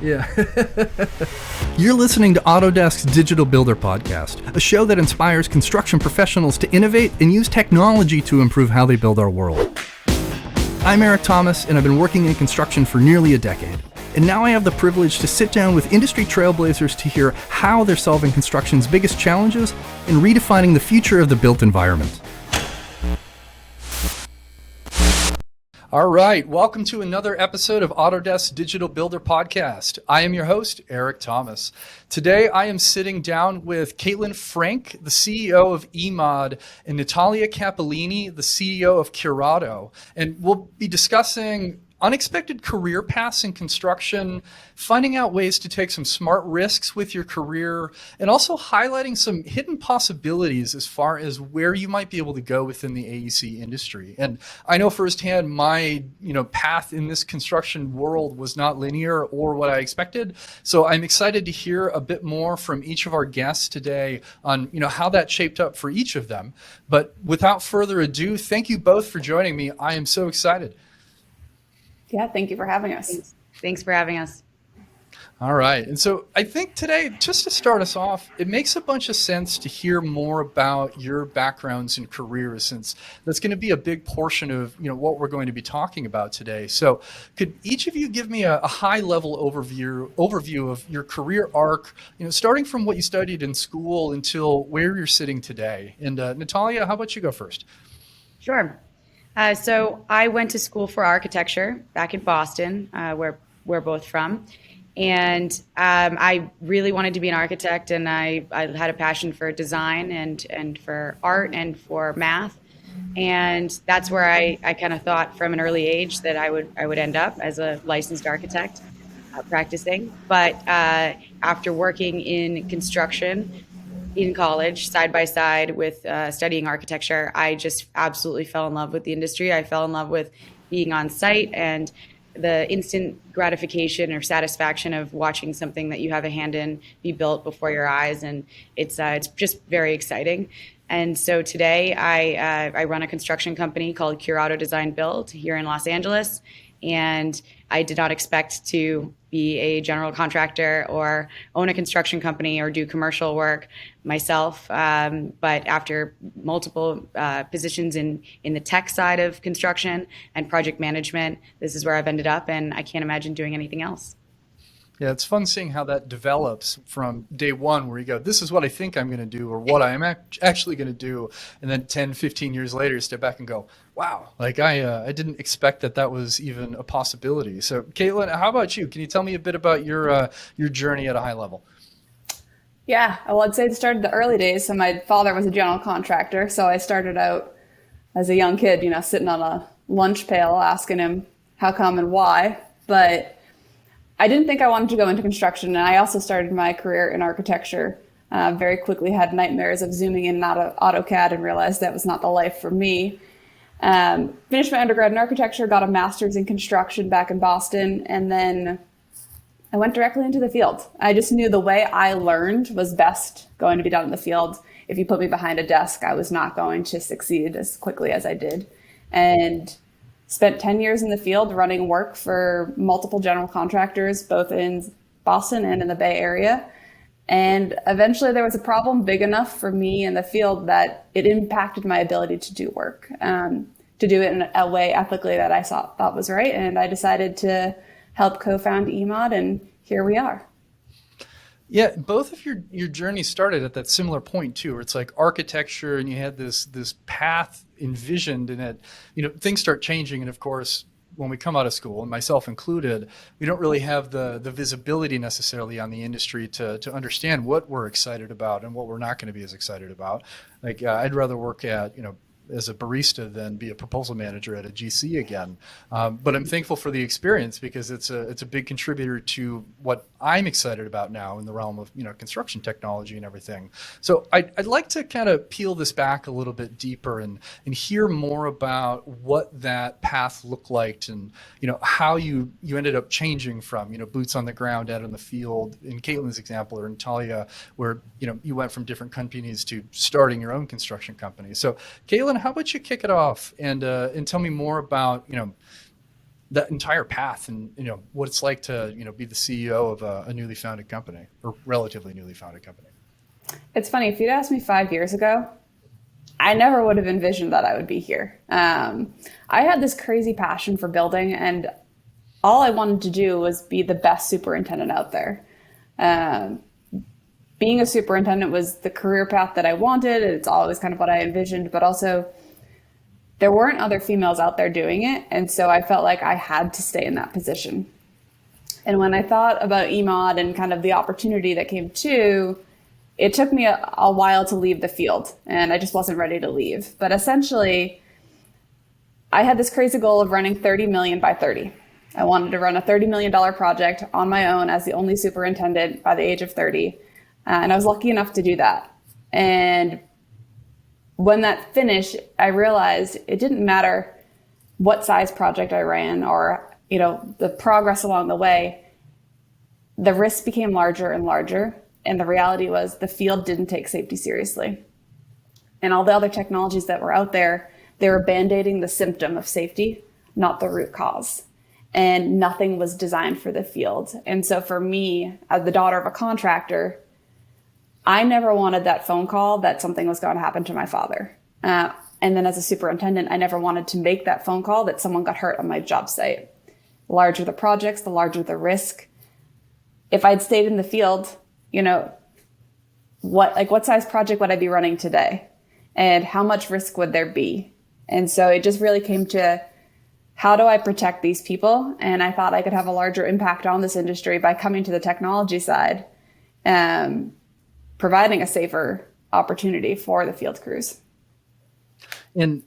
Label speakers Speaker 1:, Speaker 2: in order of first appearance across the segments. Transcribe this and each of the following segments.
Speaker 1: Yeah. You're listening to Autodesk's Digital Builder Podcast, a show that inspires construction professionals to innovate and use technology to improve how they build our world. I'm Eric Thomas, and I've been working in construction for nearly a decade. And now I have the privilege to sit down with industry trailblazers to hear how they're solving construction's biggest challenges and redefining the future of the built environment. All right, welcome to another episode of Autodesk's Digital Builder Podcast. I am your host, Eric Thomas. Today, I am sitting down with Kaitlin Frank, the CEO of eMOD, and Natalya Cappellini, the CEO of CURATO. And we'll be discussing unexpected career paths in construction, finding out ways to take some smart risks with your career, and also highlighting some hidden possibilities as far as where you might be able to go within the AEC industry. And I know firsthand my path in this construction world was not linear or what I expected. So I'm excited to hear a bit more from each of our guests today on how that shaped up for each of them. But without further ado, thank you both for joining me. I am so excited.
Speaker 2: Yeah, thank you for having us.
Speaker 3: Thanks for having us.
Speaker 1: All right. And so I think today, just to start us off, it makes a bunch of sense to hear more about your backgrounds and careers, since that's going to be a big portion of what we're going to be talking about today. So could each of you give me a high-level overview of your career arc, starting from what you studied in school until where you're sitting today? And Natalya, how about you go first?
Speaker 3: Sure. So I went to school for architecture back in Boston, where we're both from. And I really wanted to be an architect, and I had a passion for design and for art and for math. And that's where I kind of thought from an early age that I would end up as a licensed architect practicing. But after working in construction in college, side by side with studying architecture, I just absolutely fell in love with the industry. I fell in love with being on site and the instant gratification or satisfaction of watching something that you have a hand in be built before your eyes. And it's just very exciting. And so today I run a construction company called CURATO Design Build here in Los Angeles. And I did not expect to be a general contractor or own a construction company or do commercial work myself. But after multiple positions in the tech side of construction and project management, this is where I've ended up, and I can't imagine doing anything else.
Speaker 1: Yeah, it's fun seeing how that develops from day one, where you go, this is what I think I'm going to do, or what I'm actually going to do. And then 10, 15 years later, you step back and go, wow, like I didn't expect that was even a possibility. So Kaitlin, how about you? Can you tell me a bit about your journey at a high level?
Speaker 2: Yeah, well, I'd say it started the early days. So my father was a general contractor. So I started out as a young kid, sitting on a lunch pail asking him how come and why. But I didn't think I wanted to go into construction, and I also started my career in architecture. Very quickly had nightmares of zooming in and out of AutoCAD and realized that was not the life for me. Finished my undergrad in architecture, got a master's in construction back in Boston, and then I went directly into the field. I just knew the way I learned was best going to be done in the field. If you put me behind a desk, I was not going to succeed as quickly as I did. And spent 10 years in the field running work for multiple general contractors, both in Boston and in the Bay Area. And eventually there was a problem big enough for me in the field that it impacted my ability to do work, to do it in a way ethically that I thought was right. And I decided to help co-found eMOD, and here we are.
Speaker 1: Yeah, both of your journey started at that similar point too, where it's like architecture, and you had this path envisioned, and it things start changing, and of course, when we come out of school, and myself included, we don't really have the visibility necessarily on the industry to understand what we're excited about and what we're not going to be as excited about. Like I'd rather work at as a barista than be a proposal manager at a GC again. But I'm thankful for the experience, because it's a big contributor to what I'm excited about now in the realm of construction technology and everything. So I'd like to kind of peel this back a little bit deeper and hear more about what that path looked like, and how you ended up changing from boots on the ground out in the field in Kaitlin's example, or in Talia, where you went from different companies to starting your own construction company. So Kaitlin, how about you kick it off and tell me more about that entire path and, what it's like to, be the CEO of a newly founded company or relatively newly founded company.
Speaker 2: It's funny, if you'd asked me 5 years ago, I never would have envisioned that I would be here. I had this crazy passion for building, and all I wanted to do was be the best superintendent out there. Being a superintendent was the career path that I wanted. It's always kind of what I envisioned, but also there weren't other females out there doing it. And so I felt like I had to stay in that position. And when I thought about eMOD and kind of the opportunity that came to, it took me a while to leave the field, and I just wasn't ready to leave. But essentially, I had this crazy goal of running 30 million by 30. I wanted to run a $30 million project on my own as the only superintendent by the age of 30. And I was lucky enough to do that. And when that finished, I realized it didn't matter what size project I ran or, the progress along the way. The risks became larger and larger. And the reality was the field didn't take safety seriously. And all the other technologies that were out there, they were band-aiding the symptom of safety, not the root cause. And nothing was designed for the field. And so for me, as the daughter of a contractor, I never wanted that phone call that something was going to happen to my father. And then as a superintendent, I never wanted to make that phone call that someone got hurt on my job site. The larger the projects, the larger the risk. If I'd stayed in the field, what size project would I be running today? And how much risk would there be? And so it just really came to, how do I protect these people? And I thought I could have a larger impact on this industry by coming to the technology side, providing a safer opportunity for the field crews.
Speaker 1: And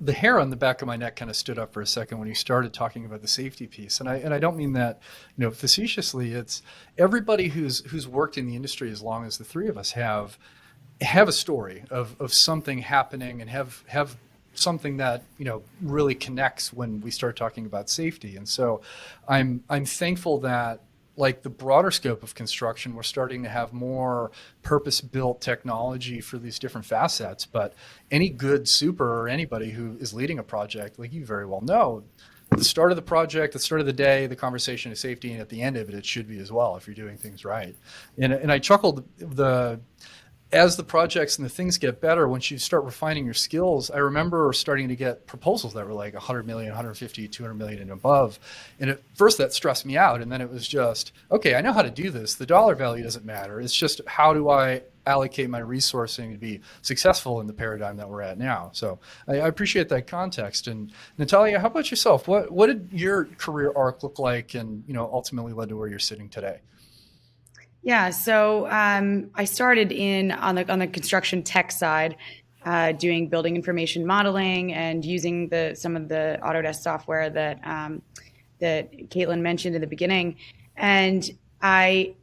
Speaker 1: the hair on the back of my neck kind of stood up for a second when you started talking about the safety piece. And I don't mean that, facetiously. It's everybody who's worked in the industry as long as the three of us have a story of something happening and have something that, really connects when we start talking about safety. And so I'm thankful that, like the broader scope of construction, we're starting to have more purpose-built technology for these different facets. But any good super or anybody who is leading a project, like you very well know, at the start of the project, the start of the day, the conversation is safety, and at the end of it should be as well if you're doing things right. And I chuckled as the projects and the things get better, once you start refining your skills, I remember starting to get proposals that were like 100 million, 150, 200 million and above. And at first that stressed me out. And then it was just, okay, I know how to do this. The dollar value doesn't matter. It's just, how do I allocate my resourcing to be successful in the paradigm that we're at now? So I appreciate that context. And Natalya, how about yourself? What did your career arc look like and, ultimately led to where you're sitting today?
Speaker 3: Yeah, so I started on the construction tech side, doing building information modeling and using some of the Autodesk software that Kaitlin mentioned in the beginning. And I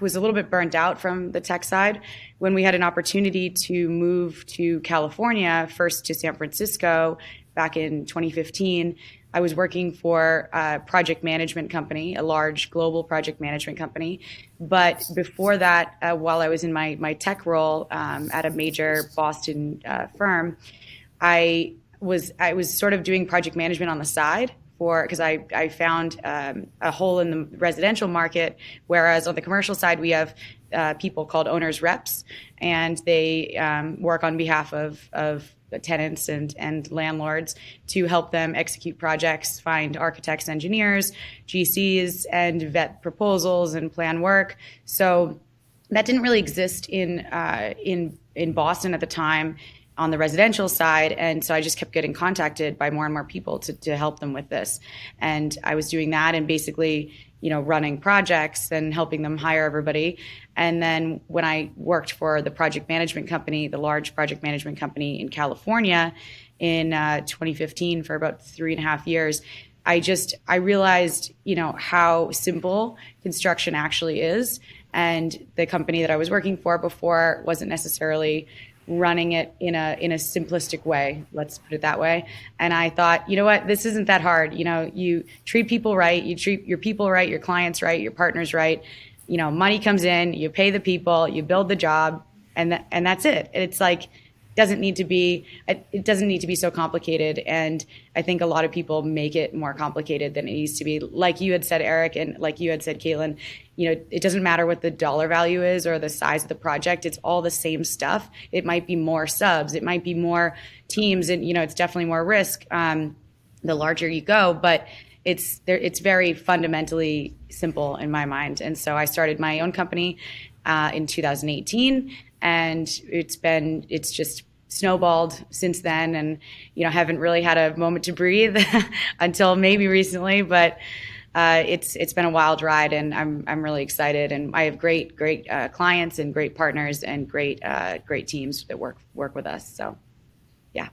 Speaker 3: was a little bit burnt out from the tech side when we had an opportunity to move to California, first to San Francisco back in 2015. I was working for a project management company, a large global project management company. But before that, while I was in my tech role at a major Boston firm, I was sort of doing project management on the side because I found a hole in the residential market, whereas on the commercial side, we have people called owners reps, and they work on behalf of tenants and landlords to help them execute projects, find architects, engineers, GCs, and vet proposals and plan work. So that didn't really exist in Boston at the time on the residential side. And so I just kept getting contacted by more and more people to help them with this. And I was doing that and basically, running projects and helping them hire everybody. And then when I worked for the project management company, the large project management company in California in 2015 for about 3.5 years, I realized, how simple construction actually is. And the company that I was working for before wasn't necessarily running it in a simplistic way, let's put it that way. And I thought, you know what, this isn't that hard. You treat people right, you treat your people right, your clients right, your partners right. Money comes in, you pay the people, you build the job, and that's it. It's like, doesn't need to be, it doesn't need to be so complicated. And I think a lot of people make it more complicated than it needs to be. Like you had said, Eric, and like you had said, Kaitlin, it doesn't matter what the dollar value is or the size of the project. It's all the same stuff. It might be more subs, it might be more teams, and it's definitely more risk the larger you go, but it's very fundamentally simple in my mind. And so I started my own company in 2018, and it's just snowballed since then. And haven't really had a moment to breathe until maybe recently, but it's been a wild ride, and I'm really excited. And I have great clients and great partners and great teams that work with us. So yeah.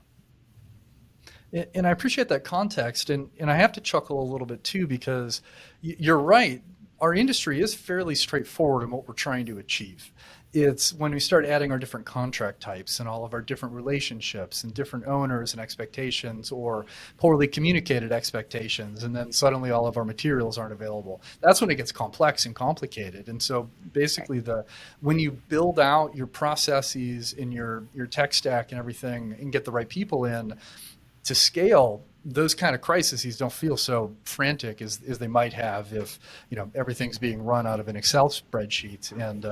Speaker 1: And I appreciate that context, and I have to chuckle a little bit too, because you're right. Our industry is fairly straightforward in what we're trying to achieve. It's when we start adding our different contract types and all of our different relationships and different owners and expectations, or poorly communicated expectations, and then suddenly all of our materials aren't available. That's when it gets complex and complicated. And so basically when you build out your processes in your tech stack and everything and get the right people in to scale, those kind of crises don't feel so frantic as they might have if everything's being run out of an Excel spreadsheet and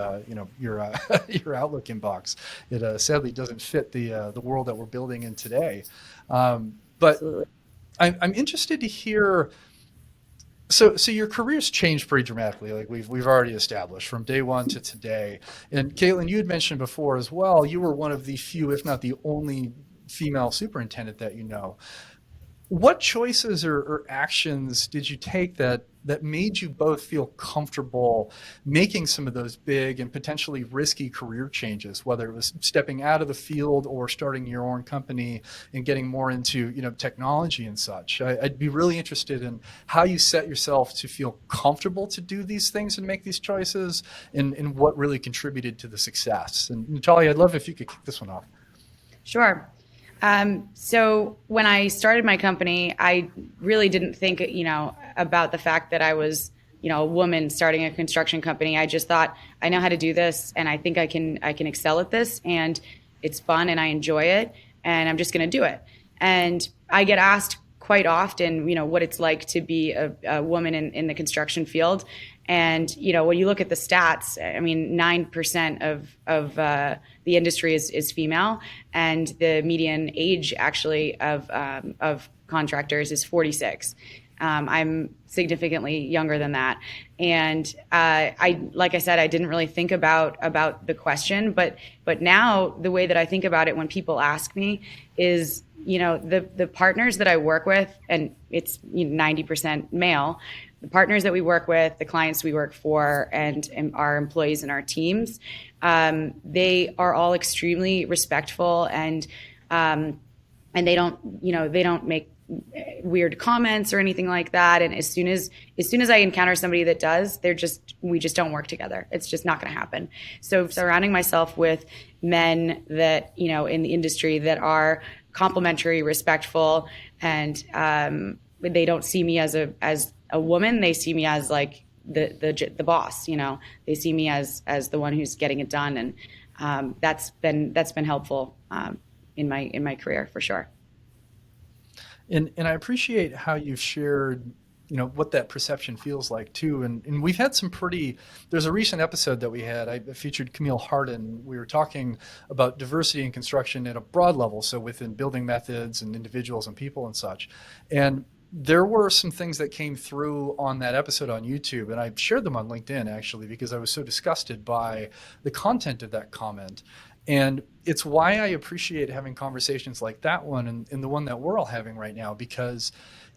Speaker 1: your your Outlook inbox. It sadly doesn't fit the world that we're building in today. But
Speaker 3: Absolutely.
Speaker 1: I'm interested to hear. So your career's changed pretty dramatically, like we've already established, from day one to today. And Kaitlin, you had mentioned before as well, you were one of the few, if not the only, female superintendent that you know. What choices or actions did you take that made you both feel comfortable making some of those big and potentially risky career changes, whether it was stepping out of the field or starting your own company and getting more into technology and such? I'd be really interested in how you set yourself to feel comfortable to do these things and make these choices, and what really contributed to the success. And Natalya, I'd love if you could kick this one off.
Speaker 3: Sure. So when I started my company, I really didn't think, about the fact that I was, a woman starting a construction company. I just thought, I know how to do this, and I think I can excel at this, and it's fun, and I enjoy it, and I'm just going to do it. And I get asked quite often, what it's like to be a woman in the construction field. And, when you look at the stats, 9% of the industry is female, and the median age actually of contractors is 46. I'm significantly younger than that. And like I said, I didn't really think about the question, but now the way that I think about it when people ask me is, the partners that I work with, and it's 90% male, the partners that we work with, the clients we work for, and our employees and our teams, they are all extremely respectful, and they don't make weird comments or anything like that. And as soon as I encounter somebody that does, we just don't work together. It's just not going to happen. So surrounding myself with men that in the industry that are complimentary, respectful, and they don't see me as a woman. They see me as like the boss. They see me as the one who's getting it done, and that's been helpful in my career for sure.
Speaker 1: And I appreciate how you've shared, what that perception feels like too. And we've had there's a recent episode that we had, I featured Camille Hardin. We were talking about diversity in construction at a broad level, so within building methods and individuals and people and such. And there were some things that came through on that episode on YouTube, and I shared them on LinkedIn actually, because I was so disgusted by the content of that comment. And it's why I appreciate having conversations like that one and the one that we're all having right now, because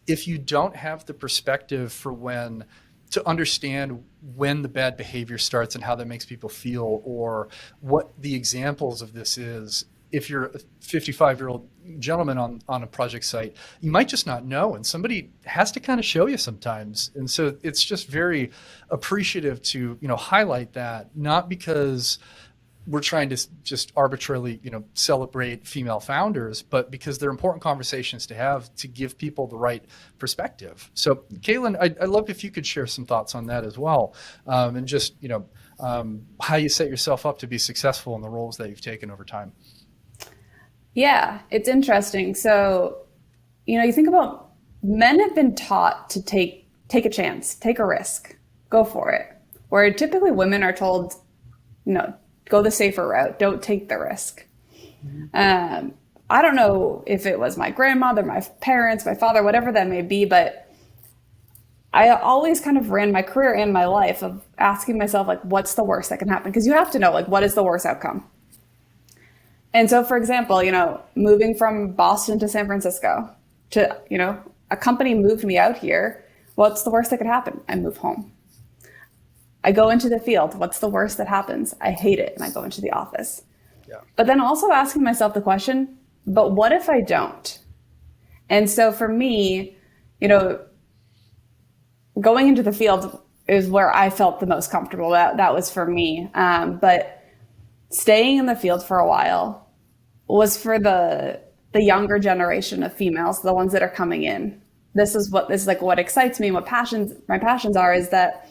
Speaker 1: if you don't have the perspective to understand when the bad behavior starts and how that makes people feel, or what the examples of this is, if you're a 55-year-old gentleman on a project site, you might just not know, and somebody has to kind of show you sometimes. And so it's just very appreciative to highlight that, not because we're trying to just arbitrarily, celebrate female founders, but because they're important conversations to have to give people the right perspective. So, Kaitlin, I'd love if you could share some thoughts on that as well, and just, how you set yourself up to be successful in the roles that you've taken over time.
Speaker 2: Yeah, it's interesting. So, you think about men have been taught to take a chance, take a risk, go for it. Where typically women are told, go the safer route, don't take the risk. I don't know if it was my grandmother, my parents, my father, whatever that may be, but I always kind of ran my career and my life of asking myself, like, what's the worst that can happen? Because you have to know, like, what is the worst outcome? And so, for example, moving from Boston to San Francisco to, a company moved me out here. What's the worst that could happen? I move home. I go into the field. What's the worst that happens? I hate it and I go into the office.
Speaker 1: Yeah.
Speaker 2: But then also asking myself the question, but what if I don't? And so for me, going into the field is where I felt the most comfortable. That was for me. But staying in the field for a while was for the younger generation of females, the ones that are coming in. This is like what excites me and what my passions are, is that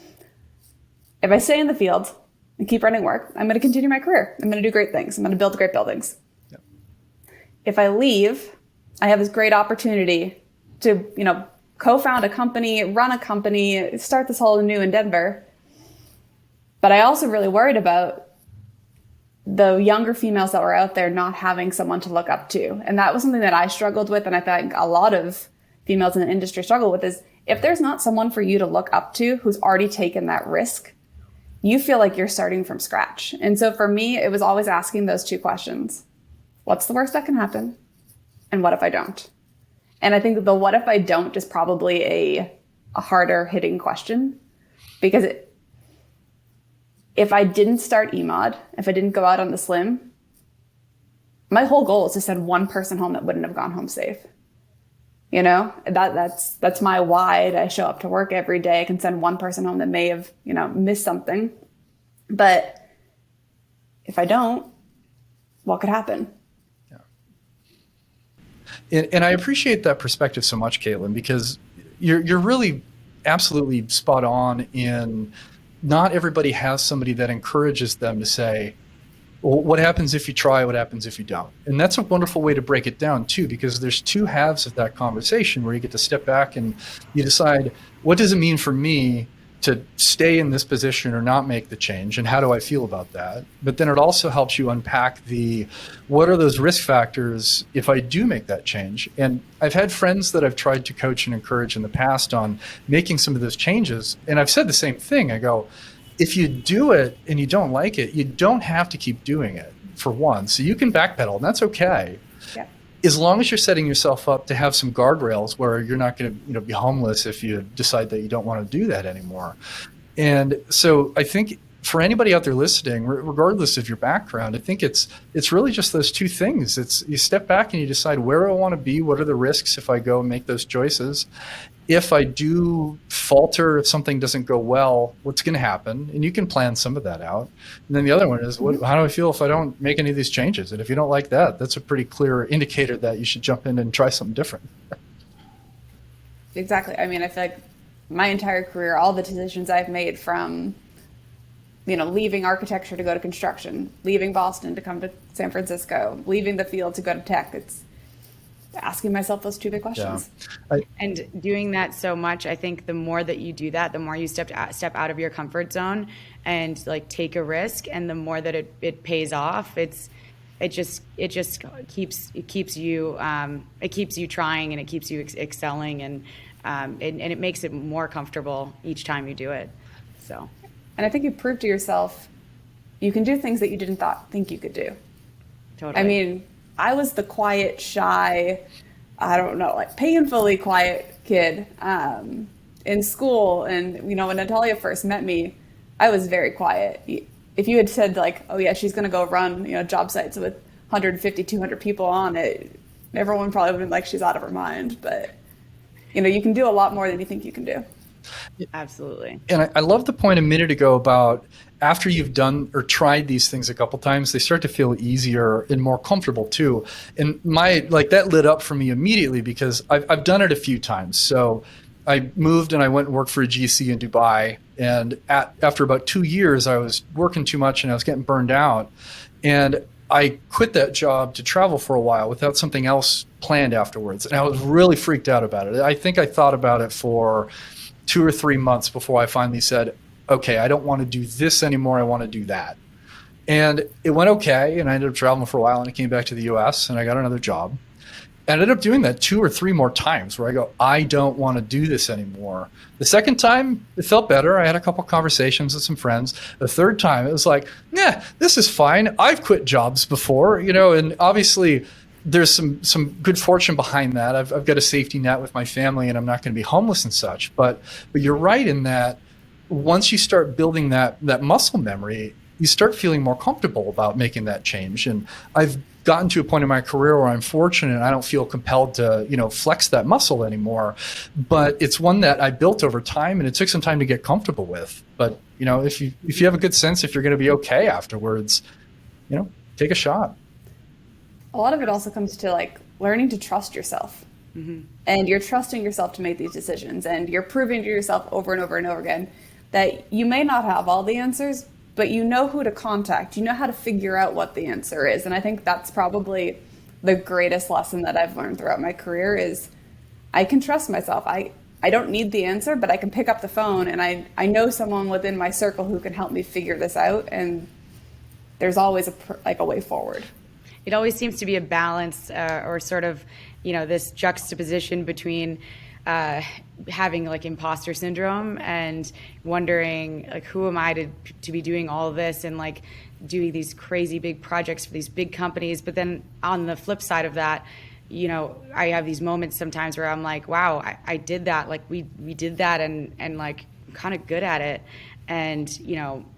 Speaker 2: if I stay in the field and keep running work, I'm going to continue my career. I'm going to do great things. I'm going to build great buildings.
Speaker 1: Yep.
Speaker 2: If I leave, I have this great opportunity to, co-found a company, run a company, start this whole new endeavor. But I also really worried about the younger females that were out there not having someone to look up to. And that was something that I struggled with. And I think a lot of females in the industry struggle with, is if there's not someone for you to look up to who's already taken that risk, you feel like you're starting from scratch. And so for me, it was always asking those two questions. What's the worst that can happen? And what if I don't? And I think the what if I don't is probably a harder hitting question, because if I didn't start eMOD, if I didn't go out on the slim, my whole goal is to send one person home that wouldn't have gone home safe. That's my why. I show up to work every day. I can send one person home that may have, missed something. But if I don't, what could happen?
Speaker 1: And I appreciate that perspective so much, Kaitlin, because you're really absolutely spot on in not everybody has somebody that encourages them to say, well, what happens if you try? What happens if you don't? And that's a wonderful way to break it down, too, because there's two halves of that conversation where you get to step back and you decide, what does it mean for me to stay in this position or not make the change? And how do I feel about that? But then it also helps you unpack what are those risk factors if I do make that change? And I've had friends that I've tried to coach and encourage in the past on making some of those changes. And I've said the same thing. I go, if you do it and you don't like it, you don't have to keep doing it, for one. So you can backpedal, and that's okay.
Speaker 2: Yeah.
Speaker 1: As long as you're setting yourself up to have some guardrails where you're not going to be homeless if you decide that you don't want to do that anymore. And so I think for anybody out there listening, regardless of your background, I think it's really just those two things. It's you step back and you decide, where do I want to be? What are the risks if I go and make those choices? If I do falter, if something doesn't go well, what's going to happen? And you can plan some of that out. And then the other one is, how do I feel if I don't make any of these changes? And if you don't like that, that's a pretty clear indicator that you should jump in and try something different.
Speaker 2: Exactly. I mean, I feel like my entire career, all the decisions I've made from, leaving architecture to go to construction, leaving Boston to come to San Francisco, leaving the field to go to tech, it's asking myself those two big questions.
Speaker 1: Yeah.
Speaker 3: And doing that so much, I think the more that you do that, the more you step out of your comfort zone and like take a risk, and the more that it pays off. It just keeps you trying, and it keeps you excelling, and it makes it more comfortable each time you do it. So,
Speaker 2: and I think you proved to yourself you can do things that you didn't think you could do.
Speaker 3: Totally.
Speaker 2: I mean, I was the quiet, shy, like painfully quiet kid in school. And, when Natalya first met me, I was very quiet. If you had said like, oh yeah, she's going to go run, job sites with 150, 200 people on it, everyone probably would have been like, she's out of her mind. But, you can do a lot more than you think you can do.
Speaker 3: Absolutely.
Speaker 1: And I love the point a minute ago about after you've done or tried these things a couple times, they start to feel easier and more comfortable too. And that lit up for me immediately because I've done it a few times. So I moved and I went and worked for a GC in Dubai. And after about 2 years, I was working too much and I was getting burned out. And I quit that job to travel for a while without something else planned afterwards. And I was really freaked out about it. I think I thought about it for 2 or 3 months before I finally said, okay, I don't want to do this anymore. I want to do that. And it went okay. And I ended up traveling for a while, and I came back to the US and I got another job. I ended up doing that 2 or 3 more times where I go, I don't want to do this anymore. The second time, it felt better. I had a couple conversations with some friends. The third time, it was like, nah, this is fine. I've quit jobs before, and obviously there's some good fortune behind that. I've got a safety net with my family, and I'm not going to be homeless and such. But you're right in that once you start building that muscle memory, you start feeling more comfortable about making that change. And I've gotten to a point in my career where I'm fortunate and I don't feel compelled to, flex that muscle anymore. But it's one that I built over time, and it took some time to get comfortable with. But, if you have a good sense if you're going to be okay afterwards, take a shot.
Speaker 2: A lot of it also comes to learning to trust yourself. Mm-hmm. And you're trusting yourself to make these decisions, and you're proving to yourself over and over and over again that you may not have all the answers, but you know who to contact. You know how to figure out what the answer is. And I think that's probably the greatest lesson that I've learned throughout my career is I can trust myself. I don't need the answer, but I can pick up the phone, and I know someone within my circle who can help me figure this out. And there's always a way forward.
Speaker 3: It always seems to be a balance or sort of, this juxtaposition between having imposter syndrome and wondering who am I to be doing all of this and doing these crazy big projects for these big companies. But then on the flip side of that, I have these moments sometimes where I'm like, wow, I did that. We did that and I'm kind of good at it. And,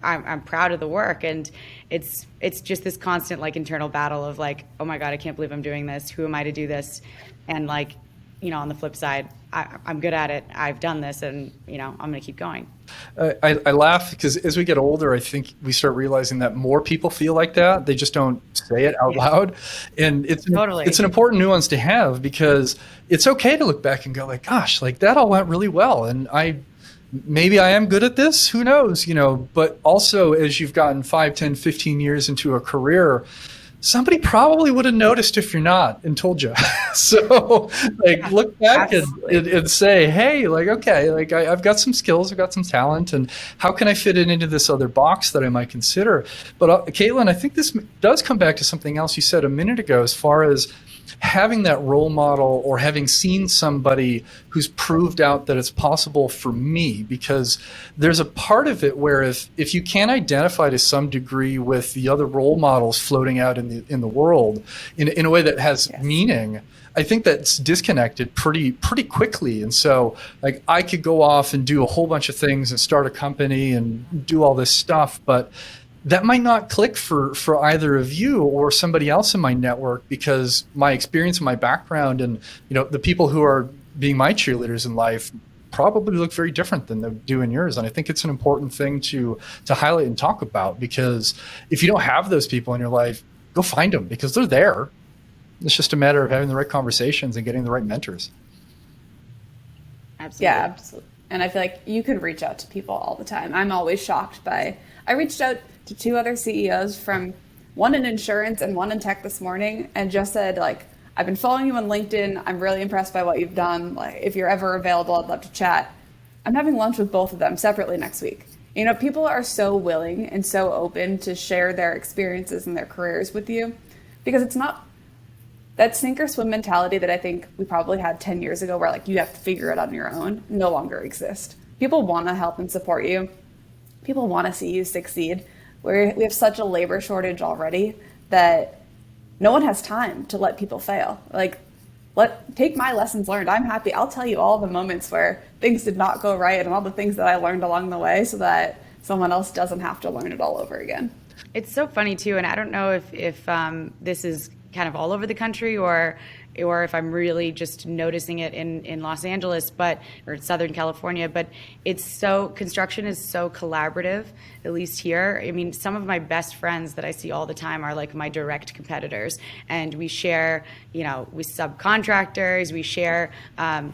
Speaker 3: I'm proud of the work. And it's just this constant internal battle of oh my God, I can't believe I'm doing this. Who am I to do this? And on the flip side, I'm good at it. I've done this, and I'm going to keep going.
Speaker 1: I laugh because as we get older, I think we start realizing that more people feel like that. They just don't say it out loud, and it's an important nuance to have, because it's okay to look back and go gosh, that all went really well, and maybe I am good at this. Who knows? But also, as you've gotten 5, 10, 15 years into a career, somebody probably would have noticed if you're not and told you. So look back and say, hey, okay, I've got some skills, I've got some talent, and how can I fit it into this other box that I might consider? But Kaitlin, I think this does come back to something else you said a minute ago, as far as having that role model or having seen somebody who's proved out that it's possible for me, because there's a part of it where if you can't identify to some degree with the other role models floating out in the world in a way that has meaning, I think that's disconnected pretty quickly. And so I could go off and do a whole bunch of things and start a company and do all this stuff, but that might not click for either of you or somebody else in my network, because my experience and my background and the people who are being my cheerleaders in life probably look very different than they do in yours. And I think it's an important thing to highlight and talk about, because if you don't have those people in your life, go find them, because they're there. It's just a matter of having the right conversations and getting the right mentors.
Speaker 3: Absolutely.
Speaker 2: Yeah, absolutely. And I feel like you can reach out to people all the time. I'm always shocked by, I reached out to 2 other CEOs, from one in insurance and one in tech this morning, and just said I've been following you on LinkedIn. I'm really impressed by what you've done. If you're ever available, I'd love to chat. I'm having lunch with both of them separately next week. People are so willing and so open to share their experiences and their careers with you, because it's not that sink or swim mentality that I think we probably had 10 years ago, where you have to figure it out on your own, no longer exists. People want to help and support you. People want to see you succeed. We have such a labor shortage already that no one has time to let people fail. Take my lessons learned. I'm happy. I'll tell you all the moments where things did not go right and all the things that I learned along the way, so that someone else doesn't have to learn it all over again.
Speaker 3: It's so funny too, and I don't know if this is kind of all over the country or or if I'm really just noticing it in Los Angeles, or Southern California, but construction is so collaborative, at least here. I mean, some of my best friends that I see all the time are like my direct competitors, and we share, with subcontractors, we share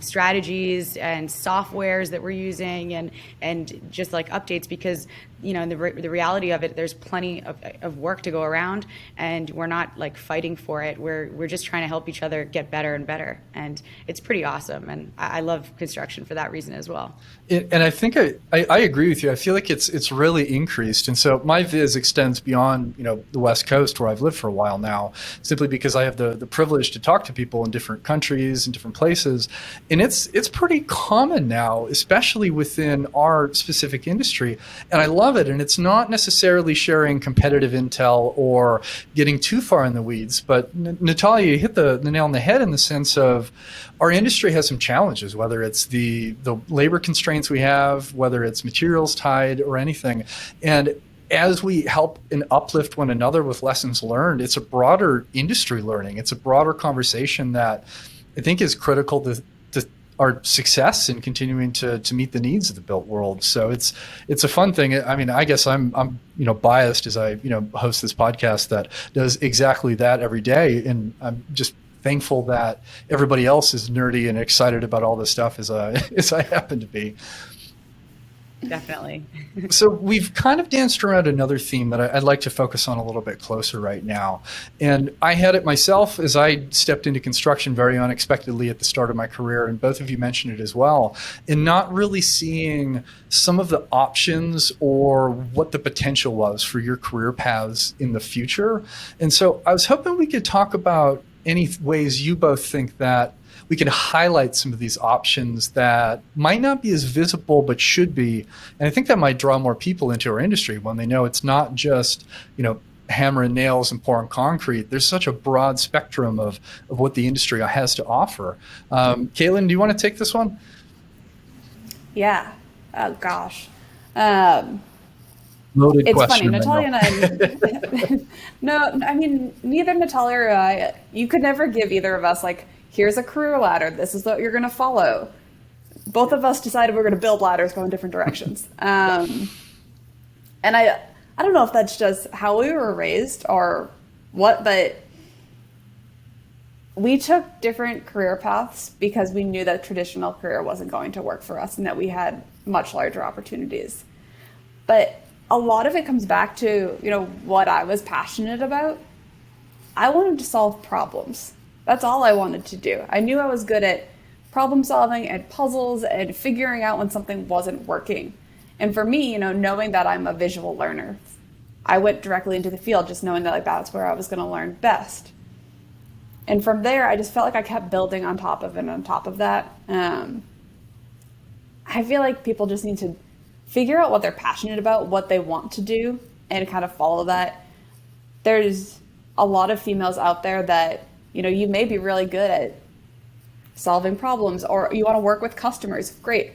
Speaker 3: strategies and softwares that we're using, and just like updates, because the reality of it, there's plenty of work to go around, and we're not like fighting for it. We're just trying to help each other get better and better, and it's pretty awesome. And I love construction for that reason as well.
Speaker 1: And I think I agree with you. I feel like it's really increased. And so my viz extends beyond, the West Coast, where I've lived for a while now, simply because I have the privilege to talk to people in different countries and different places. And it's pretty common now, especially within our specific industry. And I love it. And it's not necessarily sharing competitive intel or getting too far in the weeds. But Natalya, you hit the nail on the head in the sense of our industry has some challenges, whether it's the labor constraints we have, whether it's materials tied or anything. And as we help and uplift one another with lessons learned, it's a broader industry learning. It's a broader conversation that I think is critical to our success in continuing to meet the needs of the built world. So it's a fun thing. I mean, I guess I'm biased as I host this podcast that does exactly that every day, and I'm just thankful that everybody else is nerdy and excited about all this stuff as I happen to be.
Speaker 3: Definitely.
Speaker 1: So we've kind of danced around another theme that I'd like to focus on a little bit closer right now. And I had it myself as I stepped into construction very unexpectedly at the start of my career, and both of you mentioned it as well, in not really seeing some of the options or what the potential was for your career paths in the future. And so I was hoping we could talk about any ways you both think that we can highlight some of these options that might not be as visible but should be. And I think that might draw more people into our industry when they know it's not just, hammering nails and pouring concrete. There's such a broad spectrum of what the industry has to offer. Kaitlin, do you want to take this one?
Speaker 2: Yeah. Oh, gosh.
Speaker 1: Loaded
Speaker 2: It's
Speaker 1: question.
Speaker 2: funny, Natalya and I, no, I mean, neither Natalya or I, you could never give either of us like, here's a career ladder, this is what you're going to follow. Both of us decided we're going to build ladders, go in different directions. And I don't know if that's just how we were raised or what, but we took different career paths because we knew that traditional career wasn't going to work for us and that we had much larger opportunities. But a lot of it comes back to, what I was passionate about. I wanted to solve problems. That's all I wanted to do. I knew I was good at problem solving and puzzles and figuring out when something wasn't working. And for me, knowing that I'm a visual learner, I went directly into the field just knowing that that's where I was going to learn best. And from there, I just felt like I kept building on top of it and on top of that. I feel like people just need to figure out what they're passionate about, what they want to do, and kind of follow that. There's a lot of females out there that, you may be really good at solving problems or you want to work with customers. Great.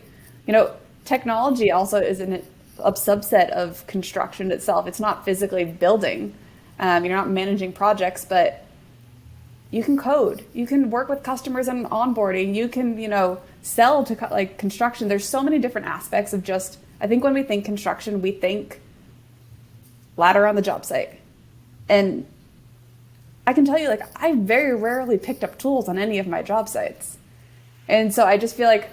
Speaker 2: Technology also is a subset of construction itself. It's not physically building. You're not managing projects, but you can code. You can work with customers and onboarding. You can, sell to construction. There's so many different aspects of just, I think when we think construction, we think ladder on the job site. And I can tell you, I very rarely picked up tools on any of my job sites. And so I just feel like,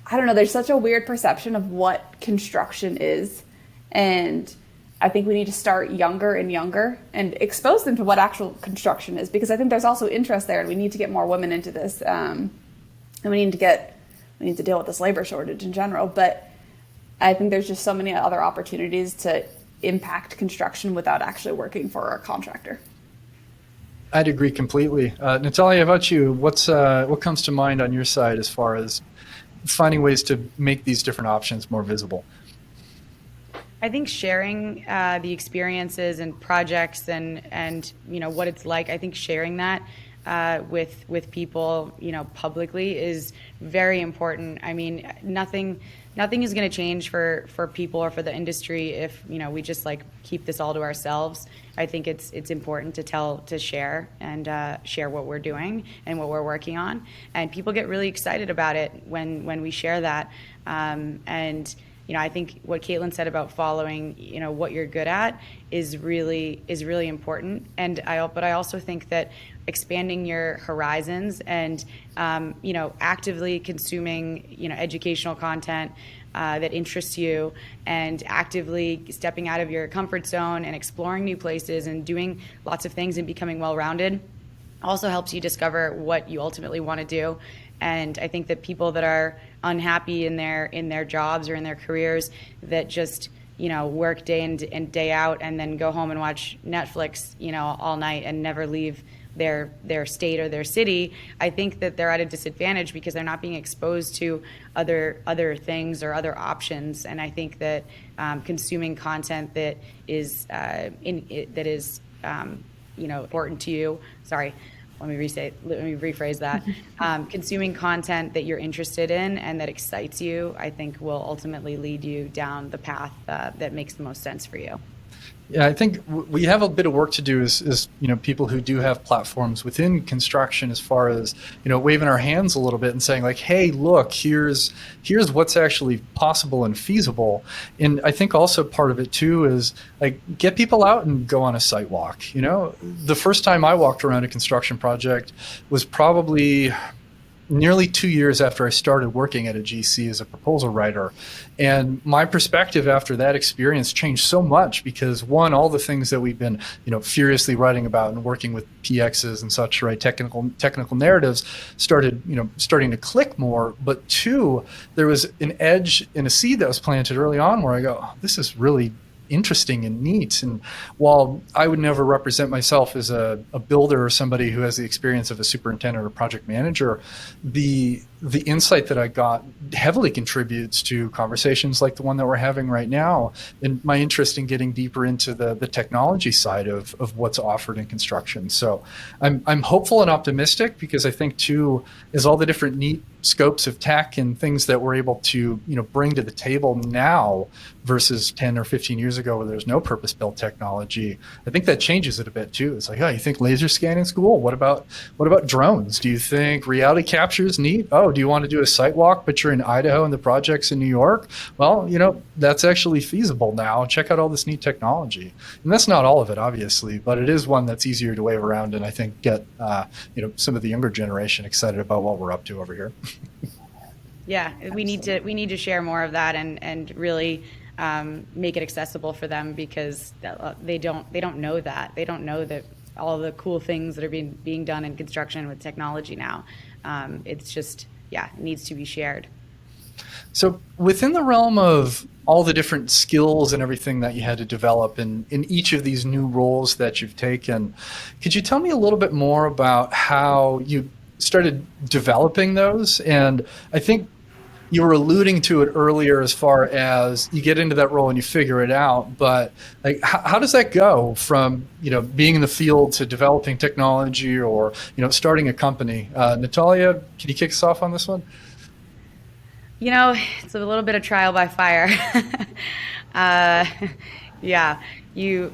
Speaker 2: I don't know, there's such a weird perception of what construction is. And I think we need to start younger and younger and expose them to what actual construction is, because I think there's also interest there and we need to get more women into this. And we need to deal with this labor shortage in general. But I think there's just so many other opportunities to impact construction without actually working for a contractor.
Speaker 1: I'd agree completely. Natalya, how about you? What comes to mind on your side as far as finding ways to make these different options more visible?
Speaker 3: I think sharing the experiences and projects and what it's like. I think sharing that with people publicly is very important. I mean, nothing nothing is going to change for people or for the industry if, we just like keep this all to ourselves. I think it's important to share and share what we're doing and what we're working on, and people get really excited about it when we share that. And I think what Kaitlin said about following, what you're good at is really important. And but I also think that expanding your horizons and, actively consuming, educational content that interests you, and actively stepping out of your comfort zone and exploring new places and doing lots of things and becoming well-rounded also helps you discover what you ultimately want to do. And I think that people that are unhappy in their jobs or in their careers, that just work day in and day out and then go home and watch Netflix all night and never leave their state or their city, I think that they're at a disadvantage because they're not being exposed to other things or other options. And I think that consuming content that is important to you. Sorry. Let me rephrase that. Consuming content that you're interested in and that excites you, I think will ultimately lead you down the path that makes the most sense for you.
Speaker 1: Yeah, I think we have a bit of work to do as people who do have platforms within construction, as far as waving our hands a little bit and saying like, hey, look, here's what's actually possible and feasible. And I think also part of it too is like, get people out and go on a site walk. The first time I walked around a construction project was probably nearly 2 years after I started working at a GC as a proposal writer. And my perspective after that experience changed so much because, one, all the things that we've been, furiously writing about and working with PXs and such, right, technical narratives starting to click more. But two, there was an edge and a seed that was planted early on where I go, oh, this is really interesting and neat. And while I would never represent myself as a builder or somebody who has the experience of a superintendent or project manager, the insight that I got heavily contributes to conversations like the one that we're having right now, and my interest in getting deeper into the technology side of what's offered in construction. So I'm hopeful and optimistic because I think too is all the different neat scopes of tech and things that we're able to bring to the table now versus 10 or 15 years ago where there's no purpose-built technology. I think that changes it a bit too. It's like, oh, you think laser scanning is cool? What about drones? Do you think reality capture is neat? Oh, do you want to do a site walk but you're in Idaho and the project's in New York? Well, that's actually feasible now. Check out all this neat technology. And that's not all of it, obviously, but it is one that's easier to wave around and I think get some of the younger generation excited about what we're up to over here.
Speaker 3: Yeah, we need to share more of that and really make it accessible for them because they don't know that. They don't know that all the cool things that are being done in construction with technology now. It's just, it needs to be shared.
Speaker 1: So within the realm of all the different skills and everything that you had to develop in each of these new roles that you've taken, could you tell me a little bit more about how you started developing those? And I think you were alluding to it earlier as far as you get into that role and you figure it out, but like how does that go from being in the field to developing technology or starting a company? Natalya, can you kick us off on this one?
Speaker 3: It's a little bit of trial by fire. Yeah, you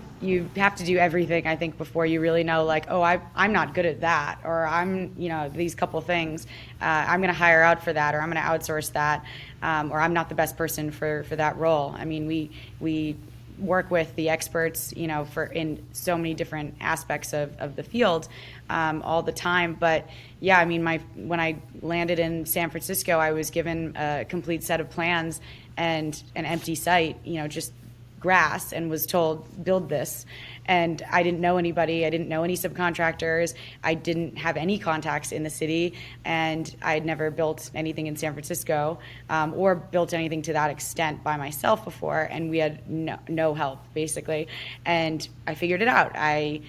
Speaker 3: have to do everything, I think, before you really know, like, oh, I'm not good at that, or I'm, these couple things, I'm going to hire out for that, or I'm going to outsource that, or I'm not the best person for that role. I mean, we work with the experts, in so many different aspects of the field all the time. But yeah, I mean, when I landed in San Francisco, I was given a complete set of plans and an empty site, just grass, and was told, build this. And I didn't know anybody. I didn't know any subcontractors. I didn't have any contacts in the city. And I had never built anything in San Francisco or built anything to that extent by myself before. And we had no help, basically. And I figured it out. I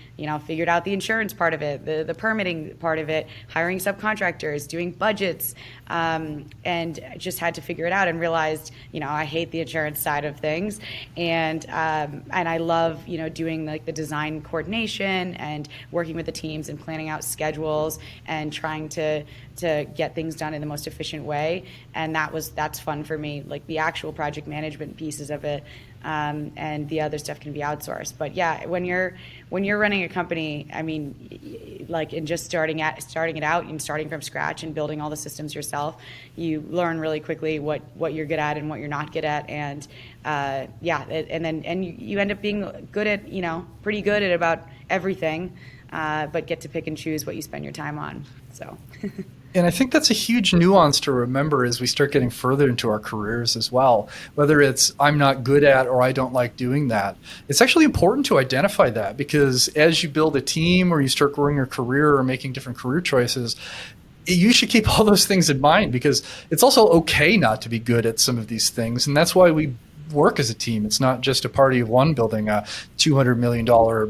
Speaker 3: figured out the insurance part of it, the permitting part of it, hiring subcontractors, doing budgets, and just had to figure it out and realized, I hate the insurance side of things. And and I love, you know, doing like the design coordination and working with the teams and planning out schedules and trying to get things done in the most efficient way. And that's fun for me, like the actual project management pieces of it. And the other stuff can be outsourced. But yeah, when you're running a company, I mean, like in just starting it out and starting from scratch and building all the systems yourself, you learn really quickly what you're good at and what you're not good at. And and you end up being good at, you know, pretty good at about everything, but get to pick and choose what you spend your time on. So.
Speaker 1: And I think that's a huge nuance to remember as we start getting further into our careers as well. Whether it's I'm not good at or I don't like doing that, it's actually important to identify that, because as you build a team or you start growing your career or making different career choices, you should keep all those things in mind, because it's also okay not to be good at some of these things. And that's why we work as a team. It's not just a party of one building a $200 million,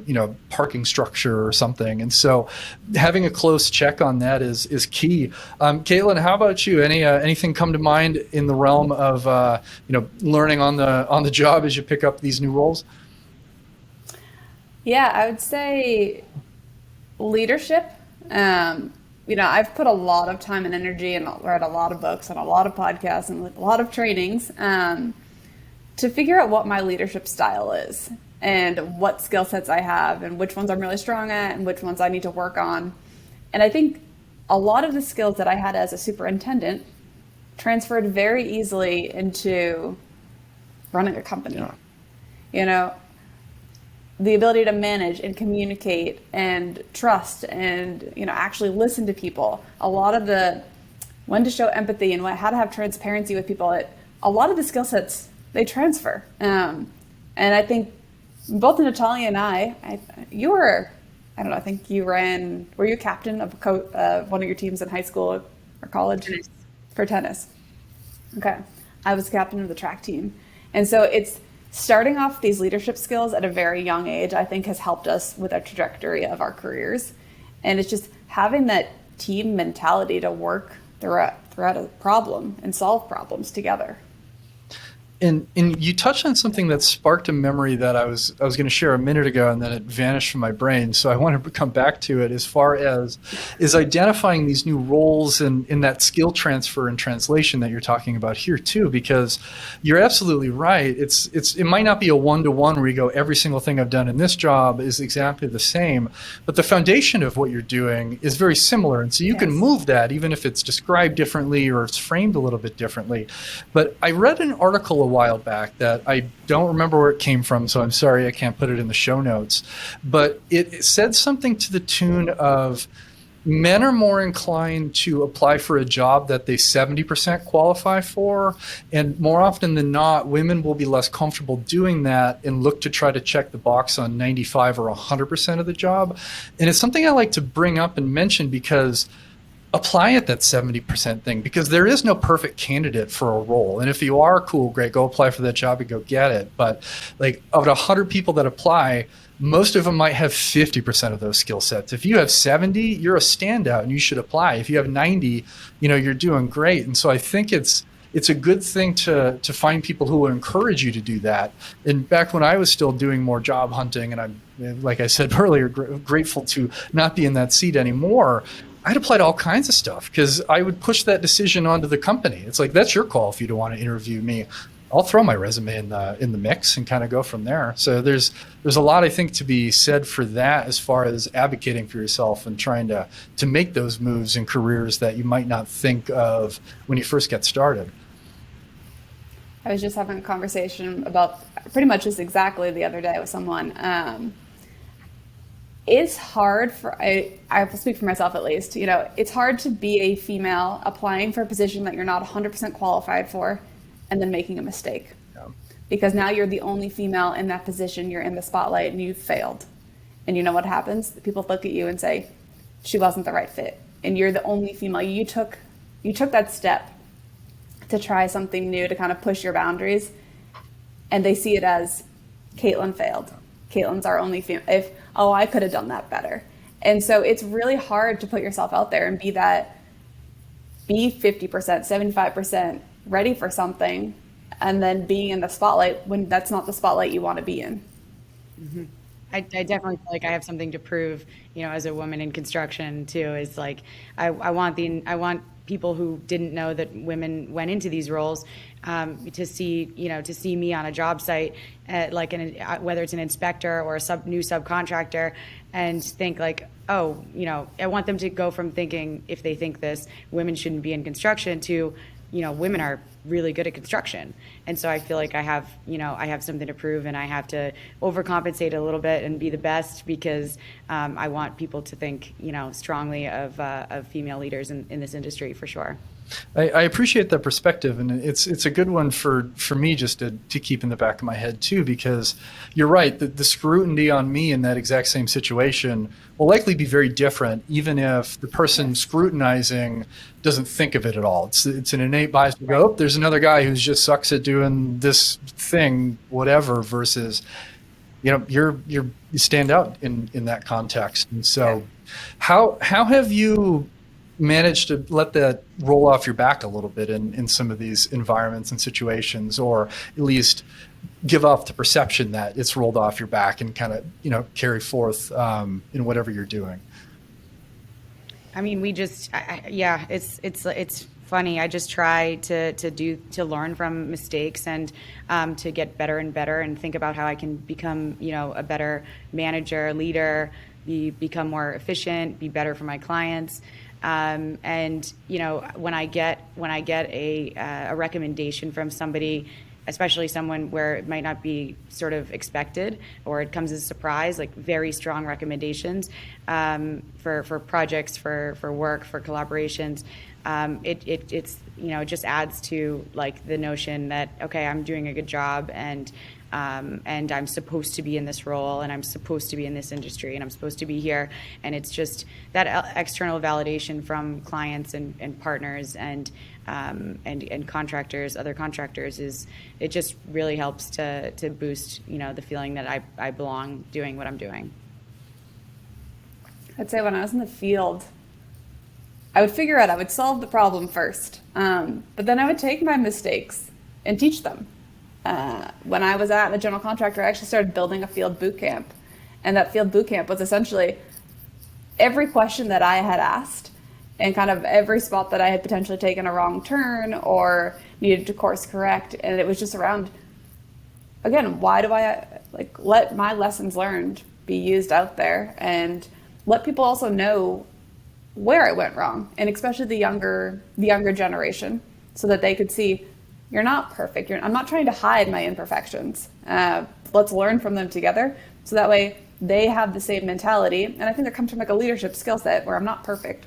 Speaker 1: you know, parking structure or something. And so having a close check on that is key. Kaitlin, how about you? Anything come to mind in the realm of, you know, learning on the job as you pick up these new roles?
Speaker 2: Yeah, I would say leadership. You know, I've put a lot of time and energy and read a lot of books and a lot of podcasts and a lot of trainings to figure out what my leadership style is and what skill sets I have and which ones I'm really strong at and which ones I need to work on. And I think a lot of the skills that I had as a superintendent transferred very easily into running a company. Yeah. You know, the ability to manage and communicate and trust and, you know, actually listen to people. A lot of the when to show empathy and how to have transparency with people. A lot of the skill sets, they transfer. And I think both Natalya and I don't know, I think were you captain of one of your teams in high school or college?
Speaker 3: Tennis.
Speaker 2: For tennis. Okay. I was captain of the track team. And so it's starting off these leadership skills at a very young age, I think has helped us with our trajectory of our careers. And it's just having that team mentality to work throughout a problem and solve problems together.
Speaker 1: And you touched on something that sparked a memory that I was going to share a minute ago, and then it vanished from my brain. So I want to come back to it as far as is identifying these new roles and in that skill transfer and translation that you're talking about here too, because you're absolutely right. It might not be a one-to-one where you go, every single thing I've done in this job is exactly the same, but the foundation of what you're doing is very similar. And so you can move that even if it's described differently or it's framed a little bit differently. But I read an article a while back that I don't remember where it came from, so I'm sorry I can't put it in the show notes, but it said something to the tune of men are more inclined to apply for a job that they 70% qualify for, and more often than not, women will be less comfortable doing that and look to try to check the box on 95 or 100% of the job. And it's something I like to bring up and mention because apply at that 70% thing, because there is no perfect candidate for a role. And if you are, cool, great, go apply for that job and go get it. But like of 100 people that apply, most of them might have 50% of those skill sets. If you have 70, you're a standout and you should apply. If you have 90, you know, you're doing great. And so I think it's a good thing to find people who will encourage you to do that. And back when I was still doing more job hunting, and I'm, like I said earlier, grateful to not be in that seat anymore, I'd apply to all kinds of stuff because I would push that decision onto the company. It's like, that's your call if you don't want to interview me. I'll throw my resume in the mix and kind of go from there. So there's a lot, I think, to be said for that as far as advocating for yourself and trying to make those moves in careers that you might not think of when you first get started.
Speaker 2: I was just having a conversation about pretty much this exactly the other day with someone. It's hard I will speak for myself at least, you know, it's hard to be a female applying for a position that you're not 100% qualified for and then making a mistake. Yeah. Because now you're the only female in that position, you're in the spotlight and you've failed. And you know what happens? People look at you and say, she wasn't the right fit. And you're the only female. You took that step to try something new, to kind of push your boundaries. And they see it as Kaitlin failed. Kaitlin's our only female. I could have done that better. And so it's really hard to put yourself out there and be 50%, 75% ready for something and then being in the spotlight when that's not the spotlight you want to be in.
Speaker 3: I definitely feel like I have something to prove, as a woman in construction too. Is like I want people who didn't know that women went into these roles to see me on a job site, whether it's an inspector or a new subcontractor, and think like, oh, I want them to go from thinking, if they think this, women shouldn't be in construction, to women are really good at construction. And so I feel like I have something to prove, and I have to overcompensate a little bit and be the best, because I want people to think, strongly of female leaders in this industry, for sure.
Speaker 1: I appreciate that perspective, and it's a good one for me just to keep in the back of my head too, because you're right, the scrutiny on me in that exact same situation will likely be very different, even if the person scrutinizing doesn't think of it at all. It's an innate bias to go, oh, there's another guy who just sucks at doing this thing, whatever, versus you stand out in that context. And so how have you managed to let that roll off your back a little bit in some of these environments and situations, or at least give off the perception that it's rolled off your back and kind of carry forth in whatever you're doing?
Speaker 3: I mean, we just it's funny. I just try to learn from mistakes, and to get better and better, and think about how I can become a better manager, leader, become more efficient, be better for my clients. And when I get a recommendation from somebody, especially someone where it might not be sort of expected, or it comes as a surprise, like very strong recommendations for projects, for work, for collaborations, it just adds to like the notion that, okay, I'm doing a good job, and I'm supposed to be in this role, and I'm supposed to be in this industry, and I'm supposed to be here. And it's just that external validation from clients and partners and contractors, other contractors, it just really helps to boost the feeling that I belong doing what I'm doing.
Speaker 2: I'd say when I was in the field, I would I would solve the problem first, but then I would take my mistakes and teach them. When I was at a general contractor, I actually started building a field boot camp. And that field boot camp was essentially every question that I had asked, and kind of every spot that I had potentially taken a wrong turn or needed to course correct. And it was just around, again, why do I let my lessons learned be used out there, and let people also know where I went wrong, and especially the younger generation, so that they could see, you're not perfect. I'm not trying to hide my imperfections. Let's learn from them together, so that way they have the same mentality. And I think that comes from like a leadership skill set where I'm not perfect,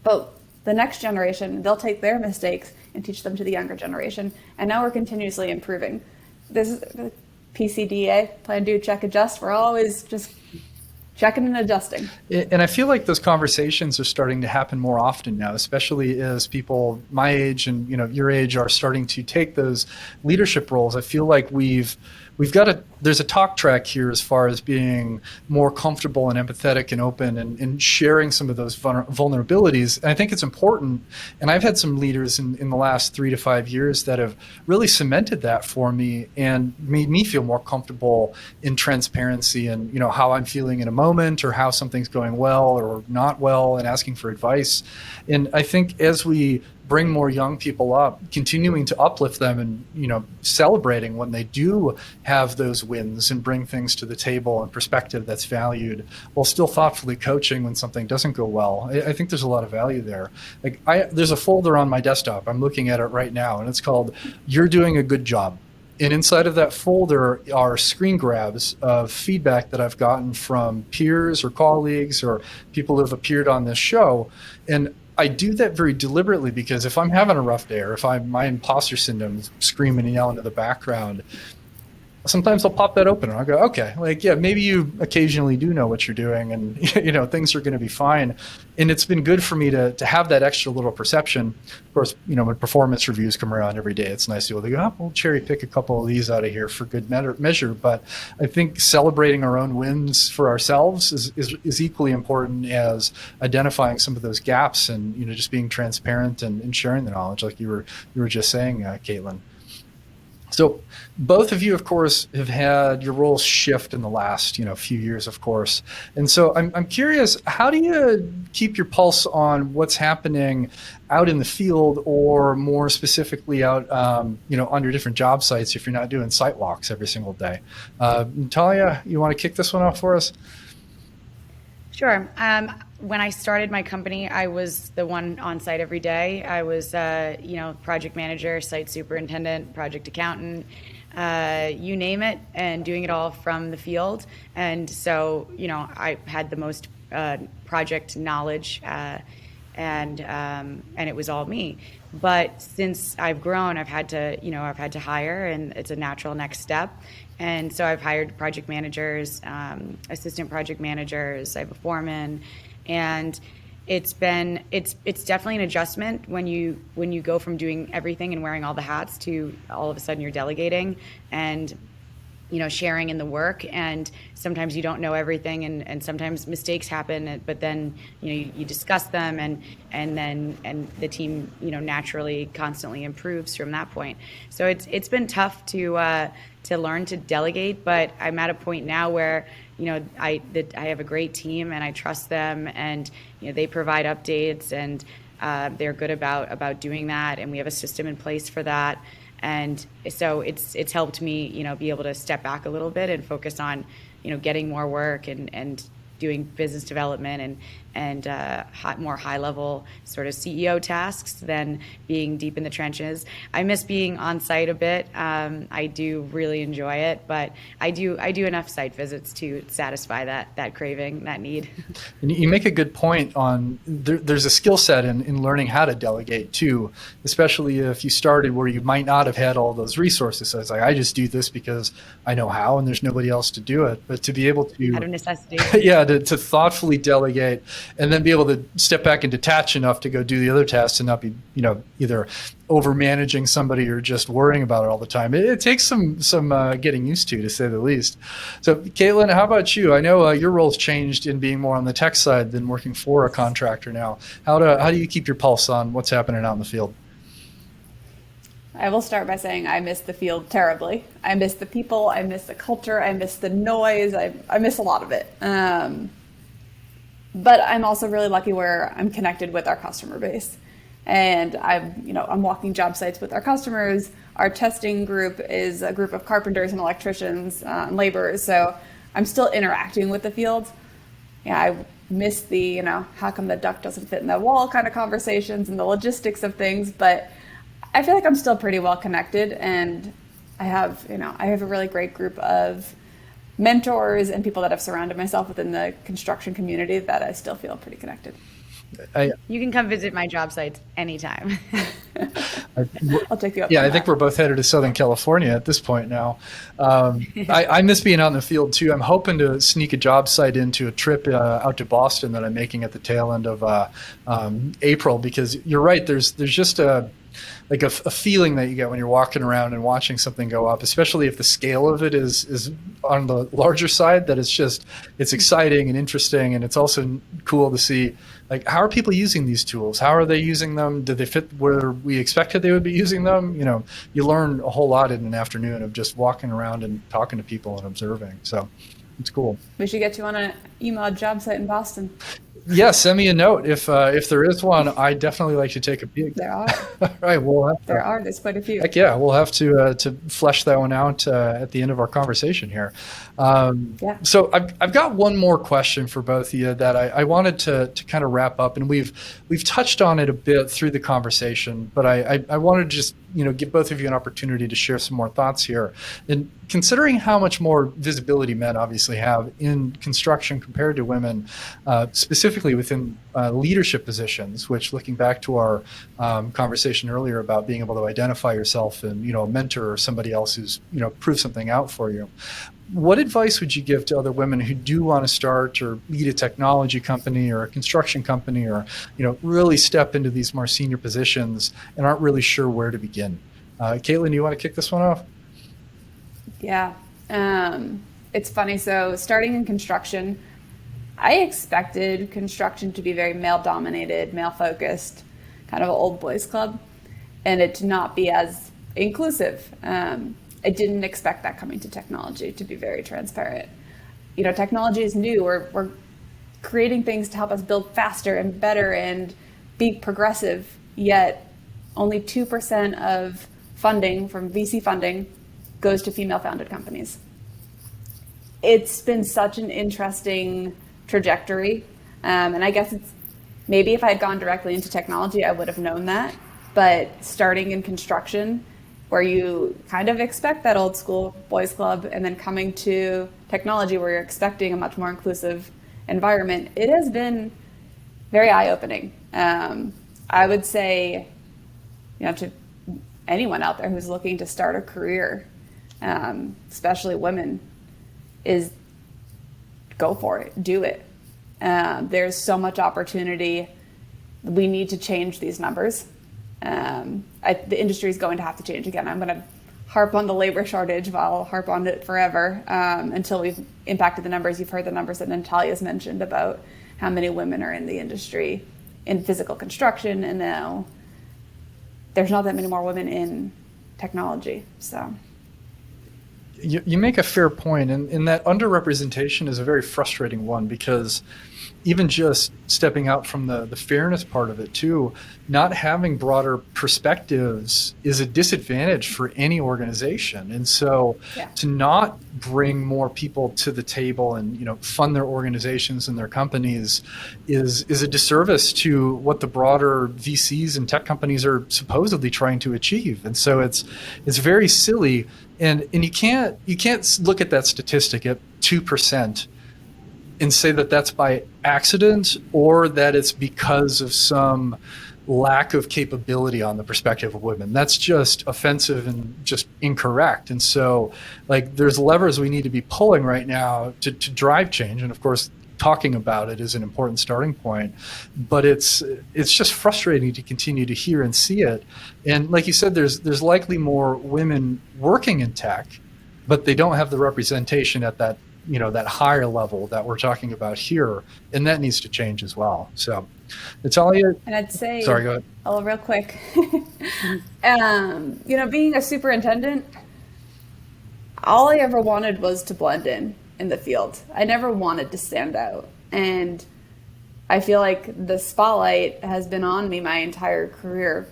Speaker 2: but the next generation, they'll take their mistakes and teach them to the younger generation. And now we're continuously improving. This is PCDA, plan, do, check, adjust. We're always just checking and adjusting.
Speaker 1: And I feel like those conversations are starting to happen more often now, especially as people my age and your age are starting to take those leadership roles. I feel like we've got there's a talk track here as far as being more comfortable and empathetic and open and sharing some of those vulnerabilities. And I think it's important. And I've had some leaders in the last 3 to 5 years that have really cemented that for me and made me feel more comfortable in transparency and, how I'm feeling in a moment, or how something's going well or not well, and asking for advice. And I think as we bring more young people up, continuing to uplift them and, celebrating when they do have those wins and bring things to the table and perspective that's valued, while still thoughtfully coaching when something doesn't go well. I think there's a lot of value there. There's a folder on my desktop. I'm looking at it right now, and it's called "You're Doing a Good Job." And inside of that folder are screen grabs of feedback that I've gotten from peers or colleagues or people who have appeared on this show. And I do that very deliberately, because if I'm having a rough day, or if my imposter syndrome is screaming and yelling in the background, sometimes I'll pop that open and I'll go, okay, maybe you occasionally do know what you're doing, and things are going to be fine. And it's been good for me to have that extra little perception. Of course, when performance reviews come around every day, it's nice to be able to go, we'll cherry pick a couple of these out of here for good measure. But I think celebrating our own wins for ourselves is equally important as identifying some of those gaps and just being transparent and sharing the knowledge, like you were just saying, Kaitlin. So both of you, of course, have had your roles shift in the last, few years, of course. And so I'm curious, how do you keep your pulse on what's happening out in the field, or more specifically out, on your different job sites if you're not doing site walks every single day? Natalya, you want to kick this one off for us?
Speaker 3: Sure. When I started my company, I was the one on site every day. I was, project manager, site superintendent, project accountant, you name it, and doing it all from the field. And so, I had the most project knowledge, and it was all me. But since I've grown, I've had to hire, and it's a natural next step. And so I've hired project managers, assistant project managers. I have a foreman, and it's definitely an adjustment when you go from doing everything and wearing all the hats to all of a sudden you're delegating and sharing in the work. And sometimes you don't know everything, and sometimes mistakes happen, but then you discuss them, and the team naturally constantly improves from that point. So it's been tough to learn to delegate, but I'm at a point now where I have a great team, and I trust them, and they provide updates, and they're good about doing that, and we have a system in place for that. And so it's helped me, be able to step back a little bit and focus on, getting more work, and doing business development, and more high level sort of CEO tasks than being deep in the trenches. I miss being on site a bit. I do really enjoy it, but I do enough site visits to satisfy that craving, that need.
Speaker 1: And you make a good point on there's a skill set in learning how to delegate too, especially if you started where you might not have had all those resources. So it's like, I just do this because I know how and there's nobody else to do it. But to be able to,
Speaker 3: out of necessity.
Speaker 1: yeah, to thoughtfully delegate, and then be able to step back and detach enough to go do the other tasks and not be, either over managing somebody or just worrying about it all the time. It takes some getting used to say the least. So Kaitlin, how about you? I know your role's changed in being more on the tech side than working for a contractor now. How do you keep your pulse on what's happening out in the field?
Speaker 2: I will start by saying I miss the field terribly. I miss the people. I miss the culture. I miss the noise. I miss a lot of it. But I'm also really lucky where I'm connected with our customer base. And I'm walking job sites with our customers. Our testing group is a group of carpenters and electricians and laborers. So I'm still interacting with the field. Yeah, I miss the, how come the duct doesn't fit in the wall kind of conversations and the logistics of things. But I feel like I'm still pretty well connected, and I have a really great group of mentors and people that I've surrounded myself within the construction community that I still feel pretty connected.
Speaker 3: You can come visit my job sites anytime.
Speaker 2: I'll take you up.
Speaker 1: Yeah, I think we're both headed to Southern California at this point now. I miss being out in the field too. I'm hoping to sneak a job site into a trip out to Boston that I'm making at the tail end of April, because you're right. There's just a feeling that you get when you're walking around and watching something go up, especially if the scale of it is on the larger side, that it's exciting and interesting. And it's also cool to see, how are people using these tools? How are they using them? Do they fit where we expected they would be using them? You learn a whole lot in an afternoon of just walking around and talking to people and observing. So it's cool.
Speaker 2: We should get you on an eMOD job site in Boston.
Speaker 1: Yeah, send me a note if there is one. I definitely like to take a peek.
Speaker 2: There are.
Speaker 1: All right,
Speaker 2: There's quite a few.
Speaker 1: Heck yeah, we'll have to flesh that one out at the end of our conversation here.
Speaker 2: Yeah.
Speaker 1: So I've got one more question for both of you that I wanted to kind of wrap up, and we've touched on it a bit through the conversation, but I wanted to just give both of you an opportunity to share some more thoughts here. And considering how much more visibility men obviously have in construction compared to women, specifically within leadership positions, which, looking back to our conversation earlier about being able to identify yourself and a mentor or somebody else who's proved something out for you, what advice would you give to other women who do want to start or lead a technology company or a construction company, or really step into these more senior positions and aren't really sure where to begin? Kaitlin, do you want to kick this one off?
Speaker 2: Yeah. It's funny. So starting in construction, I expected construction to be very male-dominated, male-focused, kind of an old boys club, and it to not be as inclusive. I didn't expect that coming to technology, to be very transparent. Technology is new. We're creating things to help us build faster and better and be progressive, yet only 2% of funding from VC funding goes to female-founded companies. It's been such an interesting trajectory, and I guess maybe if I had gone directly into technology, I would have known that. But starting in construction, where you kind of expect that old school boys club, and then coming to technology where you're expecting a much more inclusive environment, it has been very eye-opening. I would say, to anyone out there who's looking to start a career, especially women, is go for it, do it. There's so much opportunity. We need to change these numbers. The industry is going to have to change again. I'm going to harp on the labor shortage, but I'll harp on it forever until we've impacted the numbers. You've heard the numbers that Natalya's mentioned about how many women are in the industry in physical construction, and now there's not that many more women in technology. So
Speaker 1: you make a fair point, and that underrepresentation is a very frustrating one, because even just stepping out from the fairness part of it too, not having broader perspectives is a disadvantage for any organization. And so to not bring more people to the table and fund their organizations and their companies is a disservice to what the broader VCs and tech companies are supposedly trying to achieve. And so it's very silly, and you can't look at that statistic at 2% and say that that's by accident or that it's because of some lack of capability on the perspective of women. That's just offensive and just incorrect. And so there's levers we need to be pulling right now to drive change. And of course, talking about it is an important starting point, but it's just frustrating to continue to hear and see it. And like you said, there's likely more women working in tech, but they don't have the representation at that that higher level that we're talking about here, and that needs to change as well. So, Natalya.
Speaker 2: And I'd say,
Speaker 1: sorry, go ahead.
Speaker 2: Oh, real quick. Being a superintendent, all I ever wanted was to blend in the field. I never wanted to stand out, and I feel like the spotlight has been on me my entire career.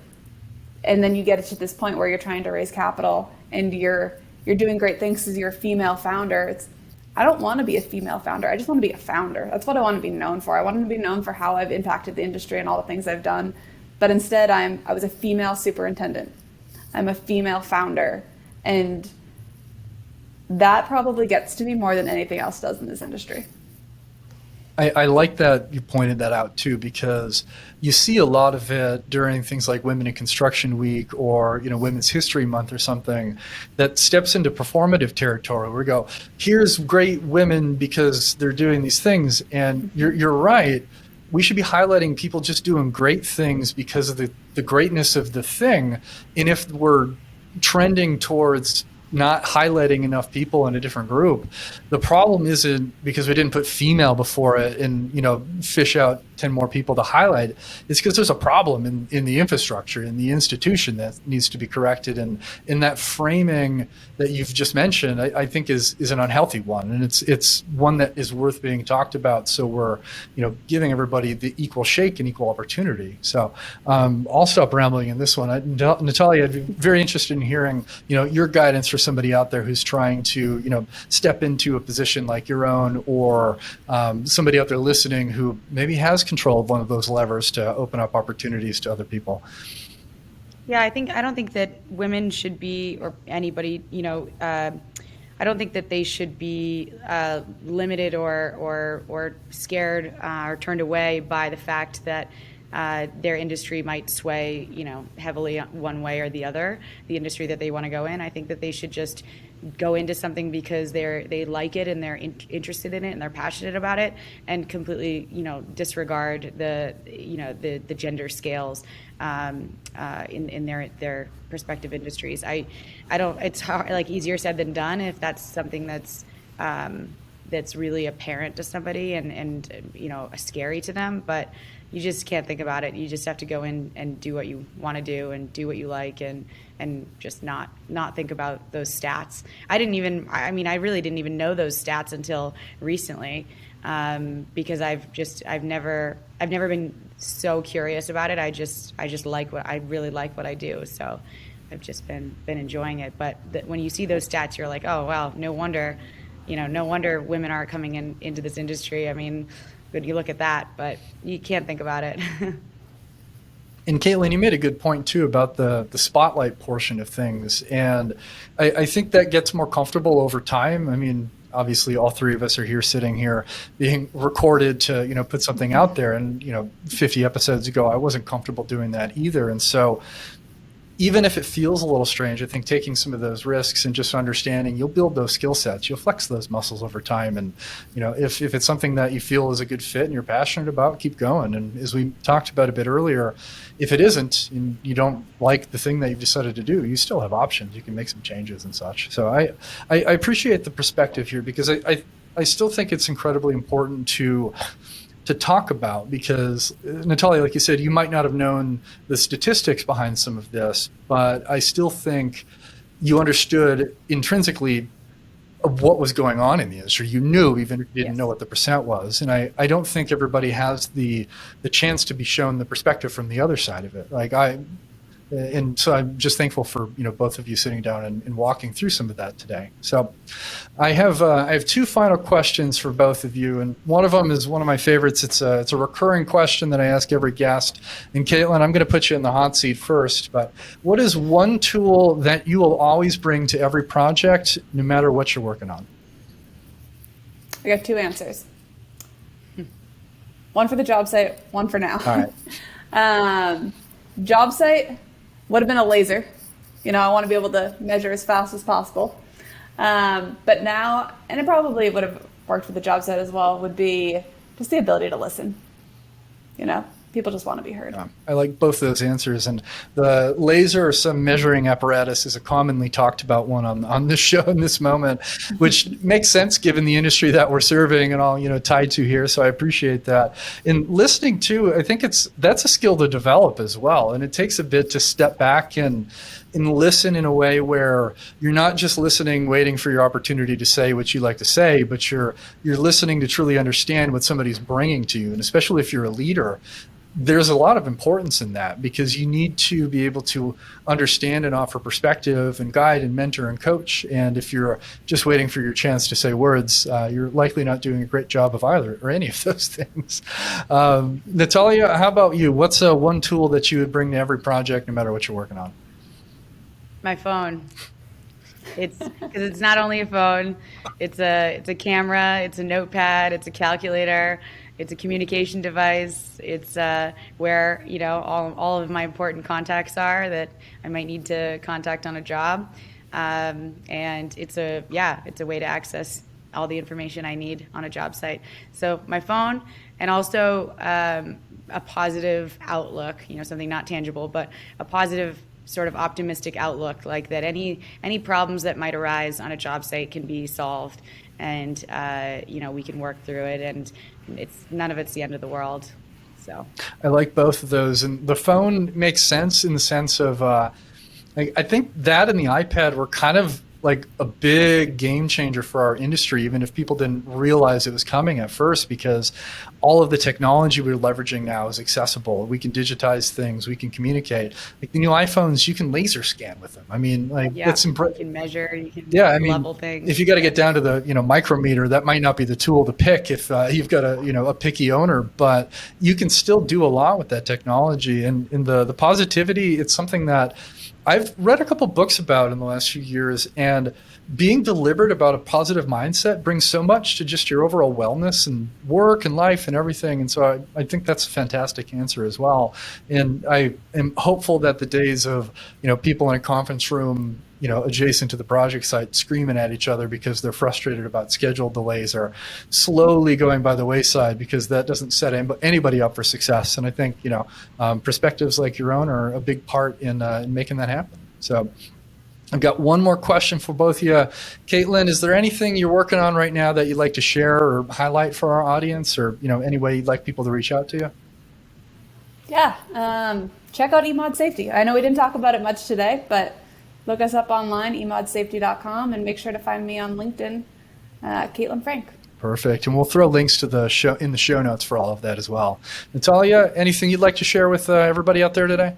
Speaker 2: And then you get to this point where you're trying to raise capital, and you're doing great things as you're a female founder. I don't want to be a female founder. I just want to be a founder. That's what I want to be known for. I want to be known for how I've impacted the industry and all the things I've done. But instead, I was a female superintendent. I'm a female founder. And that probably gets to me more than anything else does in this industry.
Speaker 1: I like that you pointed that out too, because you see a lot of it during things like Women in Construction Week or Women's History Month or something that steps into performative territory where we go, here's great women because they're doing these things. And you're right. We should be highlighting people just doing great things because of the greatness of the thing. And if we're trending towards not highlighting enough people in a different group, the problem isn't because we didn't put female before it and fish out 10 more people to highlight. It's because there's a problem in the infrastructure, in the institution that needs to be corrected. And in that framing that you've just mentioned, I think is an unhealthy one, and it's one that is worth being talked about. So we're giving everybody the equal shake and equal opportunity. So I'll stop rambling in this one. Natalya, I'd be very interested in hearing your guidance for somebody out there who's trying to step into a position like your own, or somebody out there listening who maybe has control of one of those levers to open up opportunities to other people.
Speaker 3: Yeah, I don't think that women should be, or anybody, I don't think that they should be limited or scared or turned away by the fact that their industry might sway, heavily one way or the other, the industry that they want to go in. I think that they should just go into something because they like it and they're interested in it and they're passionate about it, and completely, disregard the gender scales in their respective industries. I don't. It's hard, easier said than done if that's something that's that's really apparent to somebody and scary to them, but you just can't think about it. You just have to go in and do what you want to do and do what you like, and just not think about those stats. I really didn't even know those stats until recently, because I've never been so curious about it. I really like what I do. So I've just been enjoying it. But when you see those stats, you're like, oh, wow, no wonder women aren't coming into this industry. I mean, good, you look at that, but you can't think about it.
Speaker 1: And Kaitlin, you made a good point too about the spotlight portion of things. And I think that gets more comfortable over time. I mean, obviously all three of us are here sitting here being recorded to, put something out there. And, 50 episodes ago, I wasn't comfortable doing that either. And so even if it feels a little strange, I think taking some of those risks and just understanding, you'll build those skill sets, you'll flex those muscles over time. And, if it's something that you feel is a good fit and you're passionate about, keep going. And as we talked about a bit earlier, if it isn't and you don't like the thing that you've decided to do, you still have options. You can make some changes and such. So I appreciate the perspective here, because I still think it's incredibly important to talk about, because Natalya, like you said, you might not have known the statistics behind some of this, but I still think you understood intrinsically of what was going on in the industry. You knew, even if you didn't know what the percent was. And I don't think everybody has the chance to be shown the perspective from the other side of it. And so I'm just thankful for both of you sitting down and walking through some of that today. So I have two final questions for both of you, and one of them is one of my favorites. It's a recurring question that I ask every guest. And Kaitlin, I'm going to put you in the hot seat first, but what is one tool that you will always bring to every project, no matter what you're working on?
Speaker 2: I got two answers. One for the job site, one for now.
Speaker 1: All right.
Speaker 2: Job site would have been a laser. I want to be able to measure as fast as possible. But now, and it probably would have worked for the job site as well, would be just the ability to listen. People just want to be heard.
Speaker 1: I like both those answers. And the laser or some measuring apparatus is a commonly talked about one on this show in this moment, which makes sense given the industry that we're serving and all, tied to here. So I appreciate that. And listening too, I think that's a skill to develop as well. And it takes a bit to step back and listen in a way where you're not just listening, waiting for your opportunity to say what you like to say, but you're listening to truly understand what somebody's bringing to you. And especially if you're a leader, there's a lot of importance in that, because you need to be able to understand and offer perspective and guide and mentor and coach. And if you're just waiting for your chance to say words, you're likely not doing a great job of either or any of those things. Natalya, how about you? What's one tool that you would bring to every project, no matter what you're working on?
Speaker 3: My phone. It's not only a phone, it's a camera, it's a notepad, it's a calculator, it's a communication device. It's where all of my important contacts are that I might need to contact on a job, and it's a way to access all the information I need on a job site. So my phone, and also a positive outlook. Something not tangible, but a positive sort of optimistic outlook, like that any problems that might arise on a job site can be solved, and we can work through it, and none of it's the end of the world. So
Speaker 1: I like both of those, and the phone makes sense in the sense of I think that and the iPad were kind of like a big game changer for our industry, even if people didn't realize it was coming at first, because all of the technology we're leveraging now is accessible. We can digitize things, we can communicate. Like the new iPhones, you can laser scan with them. I mean, that's
Speaker 3: you can measure, you can level things.
Speaker 1: If you got to get down to the micrometer, that might not be the tool to pick if you've got a picky owner, but you can still do a lot with that technology. And in the positivity, it's something that I've read a couple books about in the last few years, and being deliberate about a positive mindset brings so much to just your overall wellness and work and life and everything. And so I think that's a fantastic answer as well. And I am hopeful that the days of, people in a conference room, adjacent to the project site screaming at each other because they're frustrated about schedule delays are slowly going by the wayside, because that doesn't set anybody up for success. And I think, perspectives like your own are a big part in making that happen. So I've got one more question for both of you. Kaitlin, is there anything you're working on right now that you'd like to share or highlight for our audience, or any way you'd like people to reach out to you?
Speaker 2: Yeah, check out eMOD Safety. I know we didn't talk about it much today, but look us up online, emodsafety.com, and make sure to find me on LinkedIn, Kaitlin Frank.
Speaker 1: Perfect. And we'll throw links to the show in the show notes for all of that as well. Natalya, anything you'd like to share with everybody out there today?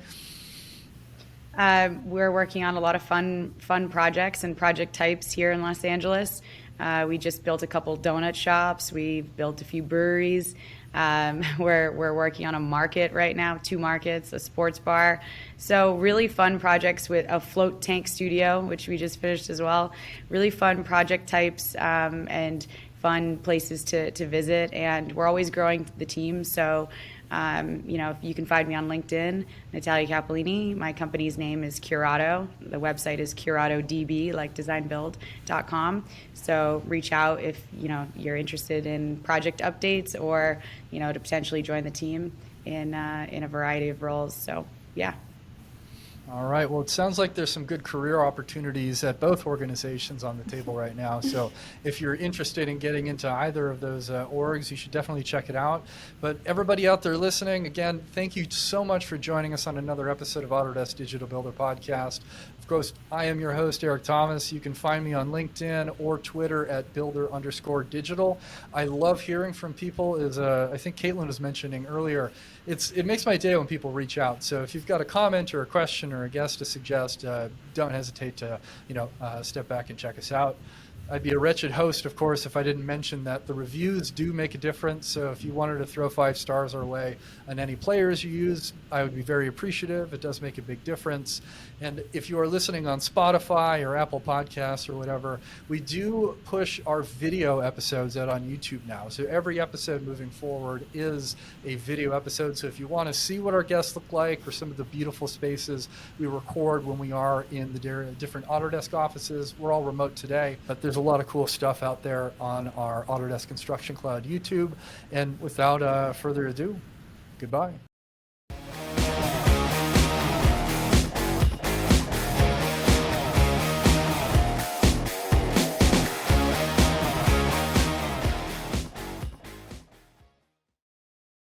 Speaker 3: We're working on a lot of fun projects and project types here in Los Angeles. We just built a couple donut shops. We've built a few breweries. We're working on a market right now, 2 markets, a sports bar. So really fun projects with a float tank studio, which we just finished as well. Really fun project types and fun places to visit. And we're always growing the team. So you can find me on LinkedIn, Natalya Cappellini. My company's name is CURATO. The website is CURATODB, like designbuild.com. So reach out if you're interested in project updates or to potentially join the team in a variety of roles. So yeah.
Speaker 1: All right. Well, it sounds like there's some good career opportunities at both organizations on the table right now. So if you're interested in getting into either of those orgs, you should definitely check it out. But everybody out there listening, again, thank you so much for joining us on another episode of Autodesk Digital Builder Podcast. Of course, I am your host, Eric Thomas. You can find me on LinkedIn or Twitter at builder_digital. I love hearing from people. As I think Kaitlin was mentioning earlier, it makes my day when people reach out. So if you've got a comment or a question or a guest to suggest, don't hesitate to step back and check us out. I'd be a wretched host, of course, if I didn't mention that the reviews do make a difference. So if you wanted to throw 5 stars our way on any players you use, I would be very appreciative. It does make a big difference. And if you are listening on Spotify or Apple Podcasts or whatever, we do push our video episodes out on YouTube now. So every episode moving forward is a video episode. So if you want to see what our guests look like or some of the beautiful spaces we record when we are in the different Autodesk offices, we're all remote today, but there's a lot of cool stuff out there on our Autodesk Construction Cloud YouTube. And without further ado, goodbye.